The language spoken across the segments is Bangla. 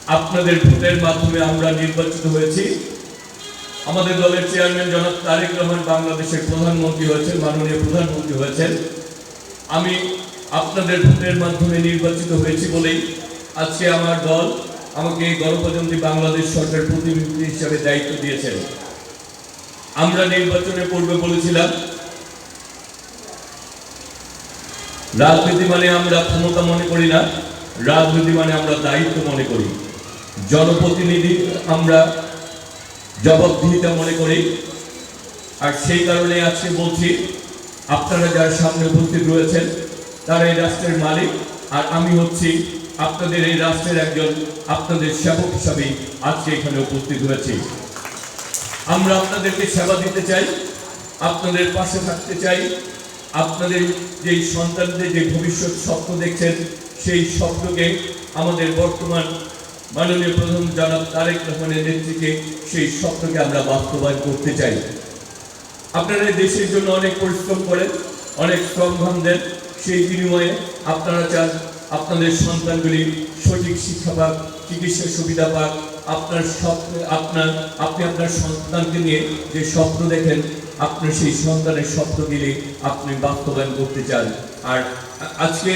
আপনাদের ভোটের মাধ্যমে আমরা নির্বাচিত হয়েছি। আমাদের দলের চেয়ারম্যান জনাব তারেক রহমান বাংলাদেশের প্রধানমন্ত্রী হয়েছেন, মাননীয় প্রধানমন্ত্রী হয়েছেন। আমি আপনাদের ভোটের মাধ্যমে নির্বাচিত হয়েছি বলেই আজকে আমার দল আমাকে গণপ্রজাতন্ত্রী বাংলাদেশ সরকার প্রতিনিধি হিসেবে দায়িত্ব দিয়েছেন। আমরা নির্বাচনের পূর্বে বলেছিলাম, রাজনীতি মানে আমরা ক্ষমতা মনে করি না, রাজনীতি মানে আমরা দায়িত্ব মনে করি, জনপ্রতিনিধি আমরা জবাবদিহিতা মনে করি। আর সেই কারণে আজকে বলছি, আপনারা যারা সামনে উপস্থিত রয়েছেন তারা এই রাষ্ট্রের মালিক, আর আমি হচ্ছি আপনাদের এই রাষ্ট্রের একজন আপনাদের সেবক হিসাবে আজকে এখানে উপস্থিত হয়েছি। আমরা আপনাদেরকে সেবা দিতে চাই, আপনাদের পাশে থাকতে চাই। আপনাদের যেই সন্তানদের যে ভবিষ্যৎ স্বপ্ন দেখছেন, সেই স্বপ্নকে আমাদের বর্তমান মাননীয় প্রধান জনাব তারেক রহমানের নেতৃত্বে সেই স্বপ্নকে আমরা বাস্তবায়ন করতে চাই। আপনারা দেশের জন্য অনেক পরিশ্রম করেন, অনেক শ্রমঘাম দেন, সেই বিনিময়ে আপনারা চান আপনাদের সন্তানগুলি সঠিক শিক্ষা পাক, চিকিৎসা সুবিধা পাক। আপনি আপনার সন্তানকে নিয়ে যে স্বপ্ন দেখেন, আপনার সেই সন্তানের স্বপ্নগুলি আপনি বাস্তবায়ন করতে চান। আর আজকে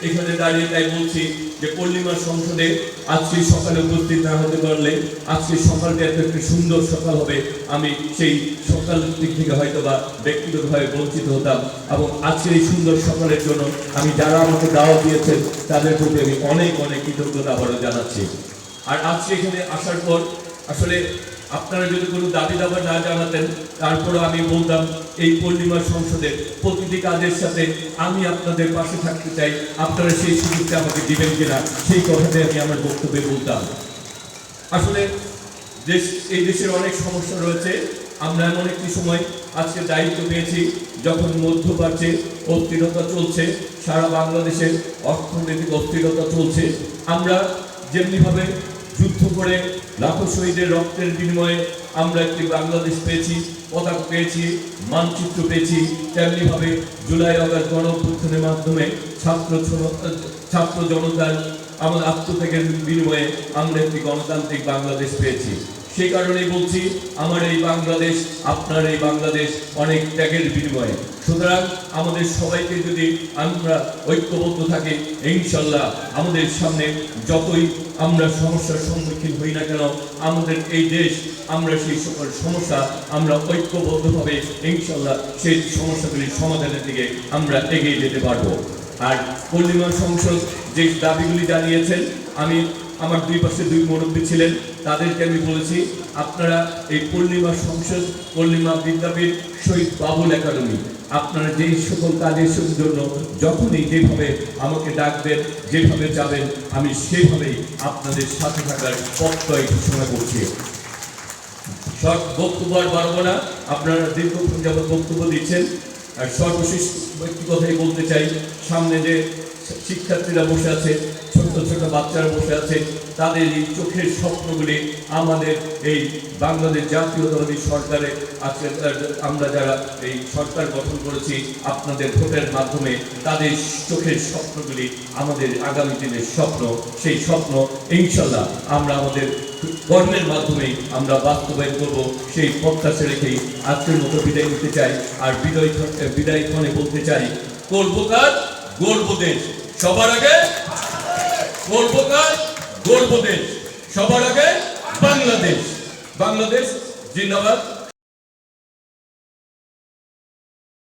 এখানে দাঁড়িয়ে তাই বলছি যে পূর্ণিমা সংসদে আজকে সকালে উপস্থিত না হতে পারলে আজকে সকালটা এত একটি সুন্দর সকাল হবে, আমি সেই সকালের দিক থেকে হয়তো বা ব্যক্তিগতভাবে বঞ্চিত হতাম। এবং আজকে এই সুন্দর সকালের জন্য আমি যারা আমাকে দাওয়াত দিয়েছেন তাদের প্রতি আমি অনেক অনেক কৃতজ্ঞতা আবারও জানাচ্ছি। আর আজকে এখানে আসার পর আসলে আপনারা যদি কোনো দাবি দাবা না জানাতেন, তারপরে আমি বলতাম এই পূর্ণিমা সংসদের প্রতিটি কাজের সাথে আমি আপনাদের পাশে থাকতে চাই, আপনারা সেই সুযোগটা আমাকে দিবেন কিনা সেই কথাতে আমি আমার বক্তব্যে বলতাম। আসলে এই দেশের অনেক সমস্যা রয়েছে। আমরা এমন একটি সময় আজকে দায়িত্ব পেয়েছি যখন মধ্যপ্রাচ্যে অস্থিরতা চলছে, সারা বাংলাদেশের অর্থনৈতিক অস্থিরতা চলছে। আমরা যেমনিভাবে যুদ্ধ করে লাখো শহীদের রক্তের বিনিময়ে আমরা একটি বাংলাদেশ পেয়েছি, পতাকা পেয়েছি, মানচিত্র পেয়েছি, তেমনিভাবে জুলাই আগস্ট গণঅভ্যুত্থানের মাধ্যমে ছাত্র জনতার আমাদের আত্মত্যাগের বিনিময়ে আমরা একটি গণতান্ত্রিক বাংলাদেশ পেয়েছি। সেই কারণেই বলছি, আমার এই বাংলাদেশ, আপনার এই বাংলাদেশ অনেক ত্যাগের বিনিময়ে। সুতরাং আমাদের সবাইকে যদি আমরা ঐক্যবদ্ধ থাকি, ইনশাল্লাহ আমাদের সামনে যতই আমরা সমস্যার সম্মুখীন হই না কেন, আমাদের এই দেশ, আমরা সেই সকল সমস্যা আমরা ঐক্যবদ্ধভাবে ইনশাল্লাহ সেই সমস্যাগুলির সমাধানের দিকে আমরা এগিয়ে যেতে পারবো। আর পূর্ণিমা সংসদ যে দাবিগুলি জানিয়েছেন, আমি আমার দুই পাশে দুই মুরব্বী ছিলেন, তাদেরকে আমি বলেছি আপনারা এই পূর্ণিমা সংসদ, পূর্ণিমা বিদ্যাপীঠ, শহীদ বাবুল একাডেমি, আপনারা যেই সকল কাজের জন্য যখনই যেভাবে আমাকে ডাকবেন, যেভাবে যাবেন, আমি সেভাবেই আপনাদের সাথে থাকার প্রত্যয় ঘোষণা করছি। শর্ট বক্তব্য আর বাড়বো না, আপনারা দীর্ঘক্ষণ যাবত বক্তব্য দিচ্ছেন। আর সর্বশেষ একটি কথাই বলতে চাই, সামনে যে শিক্ষার্থীরা বসে আছে, ছোট ছোট বাচ্চারা বসে আছে, তাদের এই চোখের স্বপ্নগুলি আমাদের এই বাংলাদেশ জাতীয়তাবাদী সরকারে আজকে আমরা যারা এই সরকার গঠন করেছি আপনাদের ভোটের মাধ্যমে, তাদের চোখের স্বপ্নগুলি আমাদের আগামী দিনের স্বপ্ন। সেই স্বপ্ন ইনশাল্লাহ আমরা আমাদের কর্মের মাধ্যমে আমরা বাস্তবায়ন করব, সেই প্রত্যাশা রেখেই আজকের মতো বিদায় নিতে চাই। আর বিদায়ক্ষণে বলতে চাই, করবো কাজ, গড়ব দেশ, সবার আগে করবো কাজ, গড়ব দেশ, সবার আগে বাংলাদেশ। বাংলাদেশ জিন্দাবাদ।